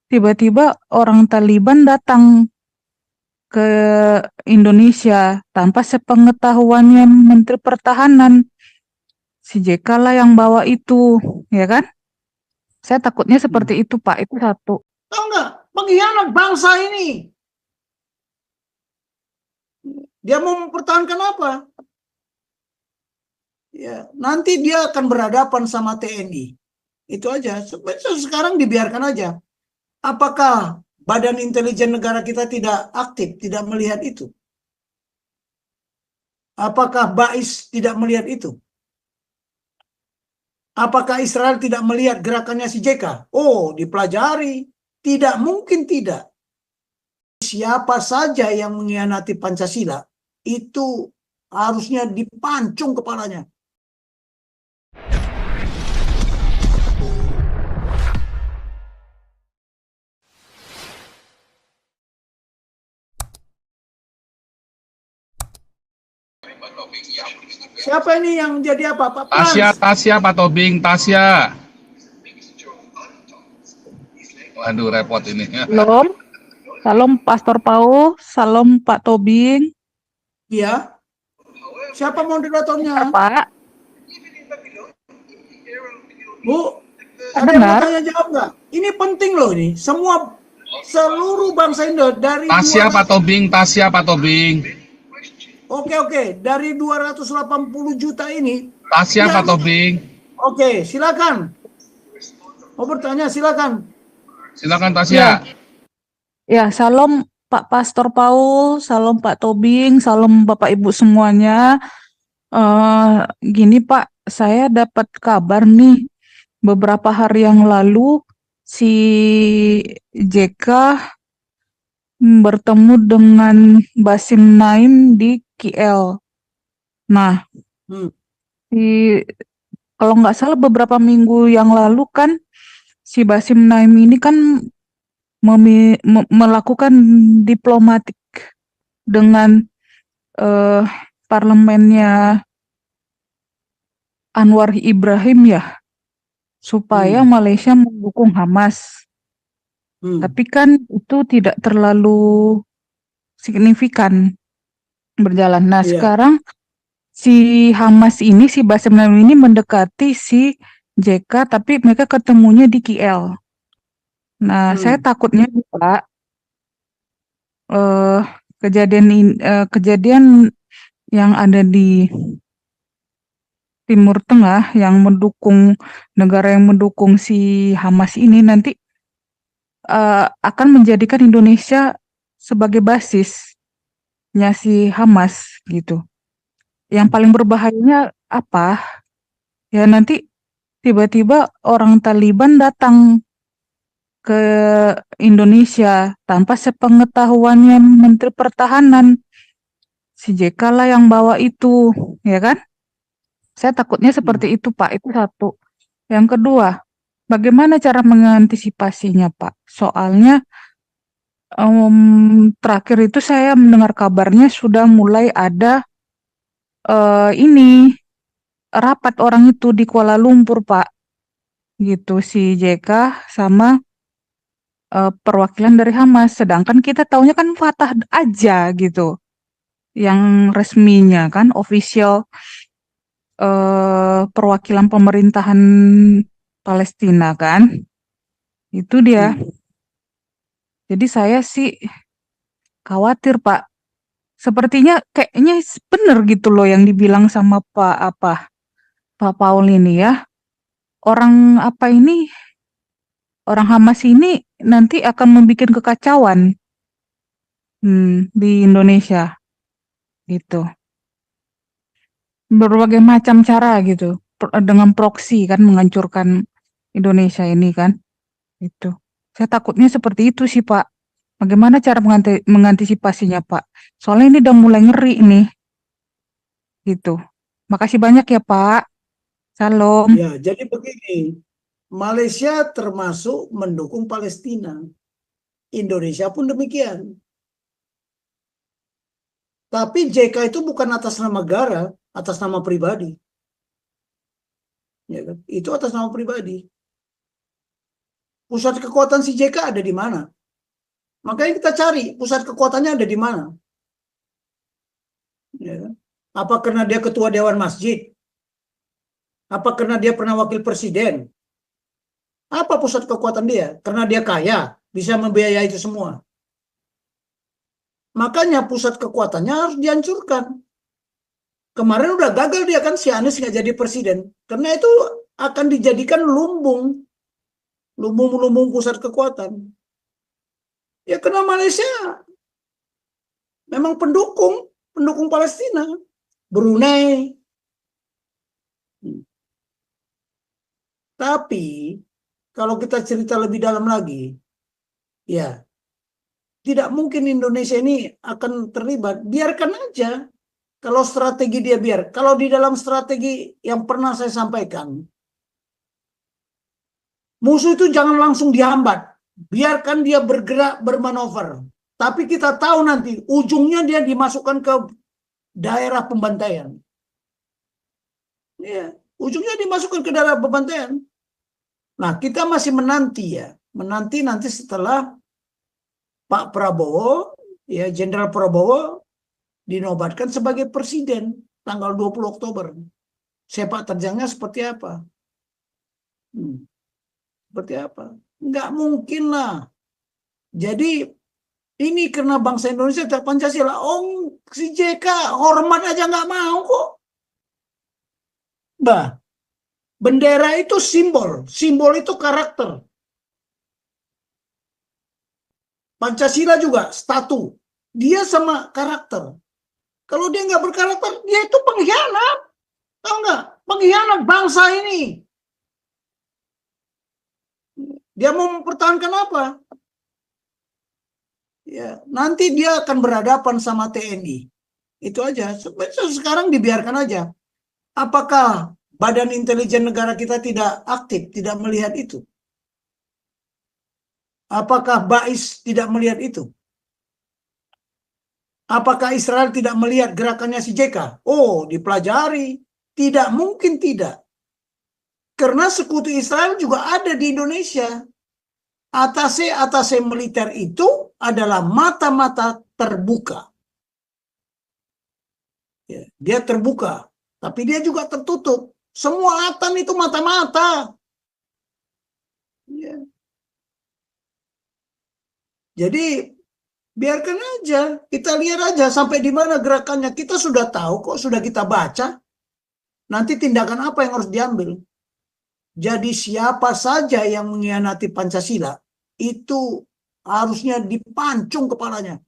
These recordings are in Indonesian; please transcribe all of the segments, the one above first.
tiba-tiba orang Taliban datang ke Indonesia tanpa sepengetahuannya Menteri Pertahanan. Si JK lah yang bawa itu, ya kan? Saya takutnya seperti itu, Pak. Itu satu. Tahu nggak? Pengkhianat bangsa ini. Dia mau mempertahankan apa? Ya, nanti dia akan berhadapan sama TNI. Itu aja. Sekarang dibiarkan aja. Apakah Badan Intelijen Negara kita tidak aktif, tidak melihat itu? Apakah BAIS tidak melihat itu? Apakah Israel tidak melihat gerakannya si JK? Oh, dipelajari. Tidak mungkin tidak. Siapa saja yang mengkhianati Pancasila, itu harusnya dipancung kepalanya. Siapa ini yang jadi apa? Pak Frans? Tasya, Pak Tobing, Tasya. Waduh, repot ini. Salam, salam Pastor Paul, salam Pak Tobing. Iya. Siapa moderatornya? Pak. Bu, ada yang mau tanya jawab nggak? Ini penting loh ini. Seluruh bangsa Indo dari Tasya, Pak Tobing, Tasya, Pak Tobing. Oke. Dari 280 juta ini. Tasya, Pak Tobing. Oke, silakan. Mau bertanya, silakan. Silakan Tasya. Ya, salam Pak Pastor Paul, salam Pak Tobing, salam Bapak Ibu semuanya. Gini Pak, saya dapat kabar nih beberapa hari yang lalu si JK bertemu dengan Basim Naim di KL. Nah, kalau nggak salah beberapa minggu yang lalu kan si Basim Naim ini kan melakukan diplomatik dengan parlemennya Anwar Ibrahim ya, supaya Malaysia mendukung Hamas. Tapi kan itu tidak terlalu signifikan berjalan. Nah, sekarang si Hamas ini, si Basim Naim ini mendekati si JK, tapi mereka ketemunya di KL. Nah, saya takutnya Pak, kejadian yang ada di Timur Tengah yang mendukung negara yang mendukung si Hamas ini nanti akan menjadikan Indonesia sebagai basisnya si Hamas gitu. Yang paling berbahayanya apa? Ya nanti tiba-tiba orang Taliban datang ke Indonesia tanpa sepengetahuannya Menteri Pertahanan. Si JK lah yang bawa itu, ya kan? Saya takutnya seperti itu, Pak. Itu satu. Yang kedua, bagaimana cara mengantisipasinya, Pak? Soalnya terakhir itu saya mendengar kabarnya sudah mulai ada ini rapat orang itu di Kuala Lumpur, Pak. Gitu si JK sama perwakilan dari Hamas. Sedangkan kita taunya kan Fatah aja gitu. Yang resminya kan official perwakilan pemerintahan Palestina kan. Itu dia. Jadi saya sih khawatir, Pak. Sepertinya kayaknya bener gitu loh yang dibilang sama Pak Paul ini ya. Orang orang Hamas ini nanti akan membuat kekacauan di Indonesia gitu. Berbagai macam cara gitu. Dengan proksi kan menghancurkan Indonesia ini kan. Itu. Saya takutnya seperti itu sih, Pak. Bagaimana cara mengantisipasinya, Pak? Soalnya ini udah mulai ngeri nih. Gitu. Makasih banyak ya, Pak. Salam. Ya, jadi begini. Malaysia termasuk mendukung Palestina. Indonesia pun demikian. Tapi JK itu bukan atas nama negara, atas nama pribadi. Ya kan? Itu atas nama pribadi. Pusat kekuatan si JK ada di mana? Makanya kita cari pusat kekuatannya ada di mana. Ya kan? Apa karena dia ketua Dewan Masjid? Apa karena dia pernah wakil presiden? Apa pusat kekuatan dia? Karena dia kaya, bisa membiayai itu semua. Makanya pusat kekuatannya harus dihancurkan. Kemarin udah gagal dia kan, si Anies nggak jadi presiden. Karena itu akan dijadikan lumbung pusat kekuatan. Ya karena Malaysia memang pendukung Palestina. Brunei. Tapi kalau kita cerita lebih dalam lagi, ya tidak mungkin Indonesia ini akan terlibat. Biarkan aja. Kalau strategi dia biar. Kalau di dalam strategi yang pernah saya sampaikan, musuh itu jangan langsung dihambat. Biarkan dia bergerak, bermanuver. Tapi kita tahu nanti ujungnya dia dimasukkan ke daerah pembantaian. Ya, ujungnya dimasukkan ke daerah pembantaian. Nah, kita masih menanti ya. Menanti nanti setelah Pak Prabowo, ya Jenderal Prabowo dinobatkan sebagai presiden tanggal 20 Oktober. Sepak terjangnya seperti apa? Seperti apa? Nggak mungkin lah. Jadi ini karena bangsa Indonesia tak Pancasila. Si JK hormat aja nggak mau kok. Bah, bendera itu simbol. Simbol itu karakter. Pancasila juga statu. Dia sama karakter. Kalau dia nggak berkarakter, dia itu pengkhianat. Tahu nggak? Pengkhianat bangsa ini. Dia mau mempertahankan apa? Ya, nanti dia akan berhadapan sama TNI. Itu aja. Sekarang dibiarkan aja. Apakah Badan Intelijen Negara kita tidak aktif, tidak melihat itu? Apakah BAIS tidak melihat itu? Apakah Israel tidak melihat gerakannya si JK? Oh, dipelajari. Tidak mungkin tidak. Karena sekutu Israel juga ada di Indonesia. Atase militer itu adalah mata-mata terbuka. Ya, dia terbuka, tapi dia juga tertutup. Semua ATAN itu mata-mata. Ya. Jadi biarkan aja, kita lihat aja sampai di mana gerakannya. Kita sudah tahu kok, sudah kita baca. Nanti tindakan apa yang harus diambil. Jadi siapa saja yang mengkhianati Pancasila, itu harusnya dipancung kepalanya.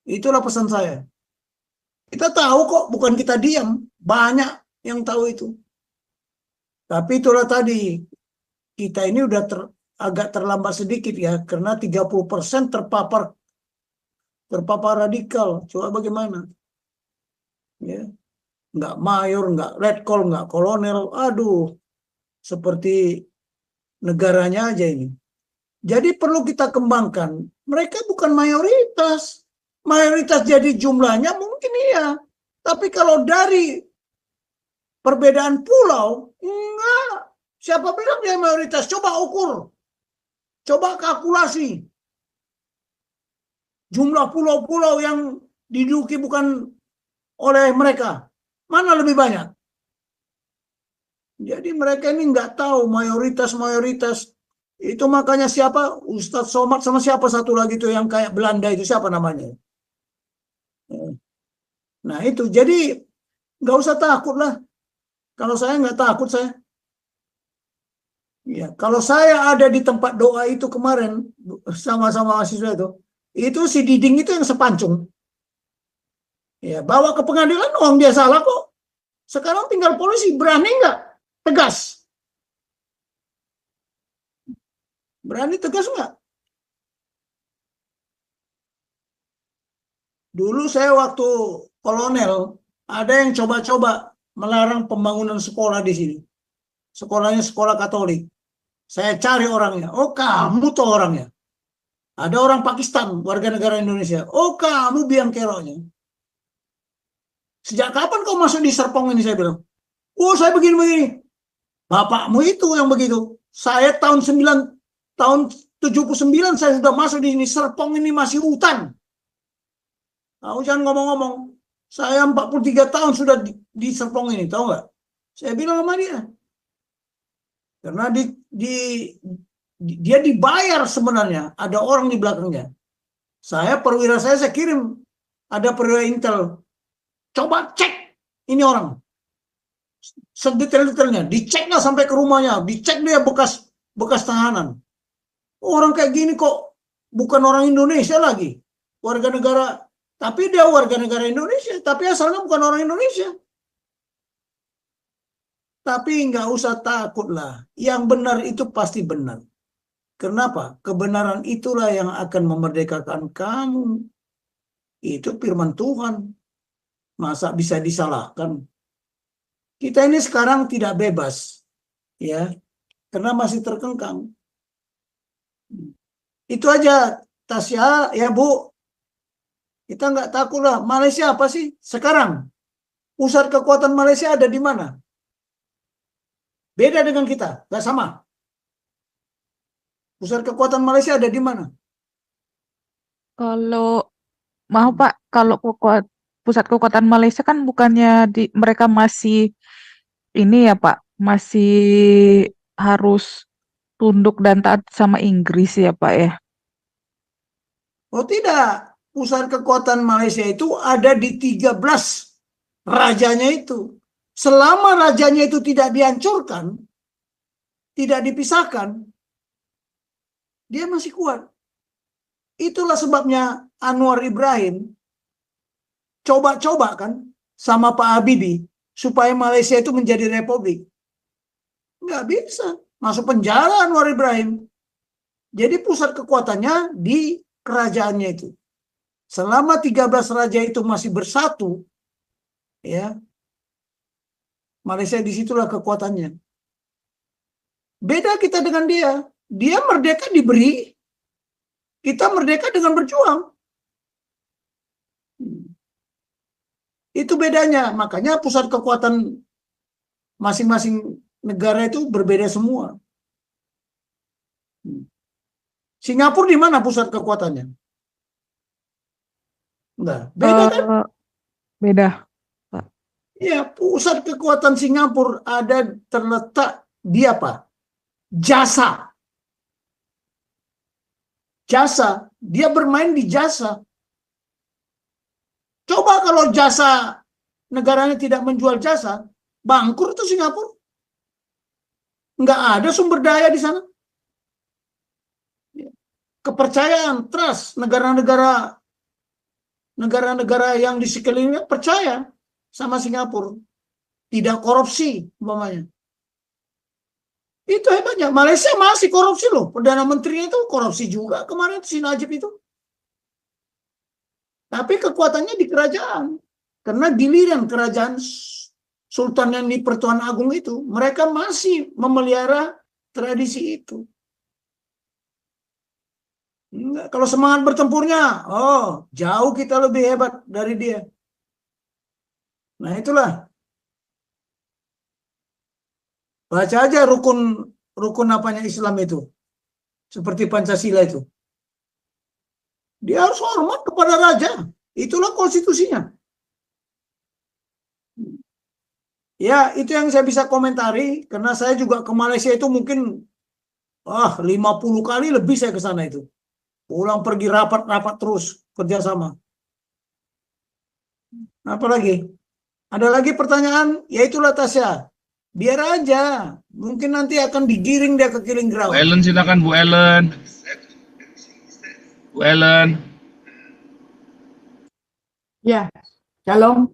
Itulah pesan saya. Kita tahu kok, bukan kita diam. Banyak yang tahu itu. Tapi itulah tadi, kita ini udah agak terlambat sedikit ya, karena 30% terpapar radikal. Coba bagaimana? Ya. Nggak mayor, nggak letkol, nggak kolonel. Aduh, seperti negaranya aja ini. Jadi perlu kita kembangkan. Mereka bukan mayoritas. Mayoritas jadi jumlahnya mungkin iya. Tapi kalau dari perbedaan pulau, enggak. Siapa bilang dia mayoritas? Coba ukur. Coba kalkulasi. Jumlah pulau-pulau yang diduduki bukan oleh mereka. Mana lebih banyak? Jadi mereka ini nggak tahu mayoritas. Itu makanya siapa? Ustadz Somad sama siapa satu lagi itu yang kayak Belanda itu, siapa namanya? Nah itu, jadi nggak usah takut lah. Kalau saya nggak takut saya. Ya, kalau saya ada di tempat doa itu kemarin sama-sama mahasiswa itu si Diding itu yang sepancung. Ya, bawa ke pengadilan, dia salah kok. Sekarang tinggal polisi, berani nggak tegas? Berani tegas nggak? Dulu saya waktu kolonel, ada yang coba-coba melarang pembangunan sekolah di sini. Sekolahnya sekolah Katolik. Saya cari orangnya. Oh, kamu tuh orangnya. Ada orang Pakistan, warga negara Indonesia. Oh, kamu biang keroknya. Sejak kapan kau masuk di Serpong ini, saya bilang. Oh, saya begini-begini. Bapakmu itu yang begitu. Saya tahun Tahun 79 saya sudah masuk di sini. Serpong ini masih hutan. Nah, jangan ngomong-ngomong. Saya 43 tahun sudah di Serpong ini, tahu nggak? Saya bilang sama dia. Karena dia dibayar sebenarnya. Ada orang di belakangnya. Perwira saya kirim. Ada perwira Intel. Coba cek ini orang. Sedetail-detailnya. Diceklah sampai ke rumahnya. Dicek dia bekas tahanan. Orang kayak gini kok bukan orang Indonesia lagi. Warga negara. Tapi dia warga negara Indonesia. Tapi asalnya bukan orang Indonesia. Tapi nggak usah takut lah. Yang benar itu pasti benar. Kenapa? Kebenaran itulah yang akan memerdekakan kamu. Itu firman Tuhan. Masa bisa disalahkan? Kita ini sekarang tidak bebas. Ya. Karena masih terkengkang. Itu aja, Tasya, ya Bu. Kita nggak takut lah. Malaysia apa sih? Sekarang, pusat kekuatan Malaysia ada di mana? Beda dengan kita, nggak sama. Pusat kekuatan Malaysia ada di mana? Kalau mau Pak, kalau pusat kekuatan Malaysia kan bukannya mereka masih ini ya Pak, masih harus tunduk dan taat sama Inggris ya Pak ya? Oh tidak, pusat kekuatan Malaysia itu ada di 13 rajanya itu. Selama rajanya itu tidak dihancurkan, tidak dipisahkan, dia masih kuat. Itulah sebabnya Anwar Ibrahim coba-coba kan sama Pak Habibie supaya Malaysia itu menjadi republik. Nggak bisa. Masuk penjara Anwar Ibrahim. Jadi pusat kekuatannya di kerajaannya itu. Selama 13 raja itu masih bersatu, ya, Malaysia disitulah kekuatannya. Beda kita dengan dia. Dia merdeka diberi, kita merdeka dengan berjuang. Itu bedanya. Makanya pusat kekuatan masing-masing negara itu berbeda semua. Singapura di mana pusat kekuatannya? Nah, beda kan? Beda. Ya, pusat kekuatan Singapura terletak di apa? Jasa. Jasa. Dia bermain di jasa. Coba kalau jasa negaranya tidak menjual jasa, bangkrut itu Singapura. Nggak ada sumber daya di sana. Kepercayaan, trust, negara-negara yang di sekelilingnya percaya sama Singapura. Tidak korupsi, umpamanya. Itu hebatnya. Malaysia masih korupsi loh. Perdana Menterinya itu korupsi juga kemarin si Najib itu. Tapi kekuatannya di kerajaan. Karena giliran kerajaan Sultan yang di Pertuan Agung itu, mereka masih memelihara tradisi itu. Enggak, kalau semangat bertempurnya, oh jauh kita lebih hebat dari dia. Nah itulah. Baca aja rukun apanya Islam itu. Seperti Pancasila itu. Dia harus hormat kepada raja. Itulah konstitusinya. Ya, itu yang saya bisa komentari. Karena saya juga ke Malaysia itu mungkin 50 kali lebih saya ke sana itu. Pulang pergi rapat-rapat terus. Kerjasama. Apa lagi? Ada lagi pertanyaan? Ya itulah Tasya. Biar aja. Mungkin nanti akan digiring dia ke killing ground. Bu Ellen, silakan Bu Ellen. Bu Ellen. Ya, Shalom.